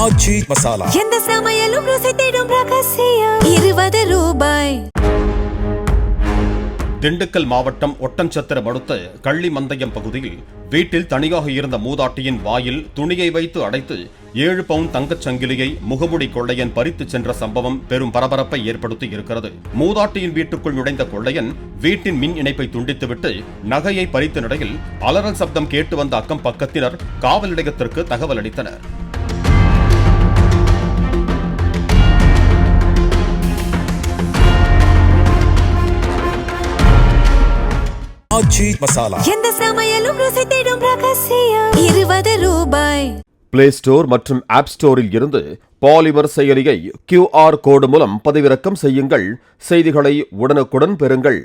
ஆச்சி மசாலா. எந்த சமையலும் ருசி தேடும் ரகசியம். 20 ரூபாய். திண்டுக்கல் மாவட்டம் ஒட்டன்சத்திரம் அடுத்த கள்ளிமந்தயம் பகுதியில் வீட்டில் தனியாக இருந்த மூதாட்டியின் வாயில் துணியை வைத்து அடைத்து 7 பவுண்ட் தங்கச் சங்கிலியை முகமுடி கொள்ளையன் பறித்து சென்ற சம்பவம் பெரும் பரபரப்பை ஏற்படுத்தி இருக்கிறது. மூதாட்டியின் வீட்டுக்குள் நுழைந்த கொள்ளையன் வீட்டின் மின் இணைப்பை துண்டித்துவிட்டு நகையை பறித்த நிலையில் அலறல் சப்தம் கேட்டு வந்த அக்கம் பக்கத்தினர் காவல் நிலையத்திற்கு தகவல் அளித்தனர். ஆச்சி மசாலா. எந்த சமையலும் ருசி தேடும் ரகசியம். 20 ரூபாய். பிளே ஸ்டோர் மற்றும் ஆப் ஸ்டோரில் இருந்து பாலிமர் செயலியை QR கோடு மூலம் பதிவிறக்கம் செய்யுங்கள். செய்திகளை உடனுக்குடன் பெறுங்கள்.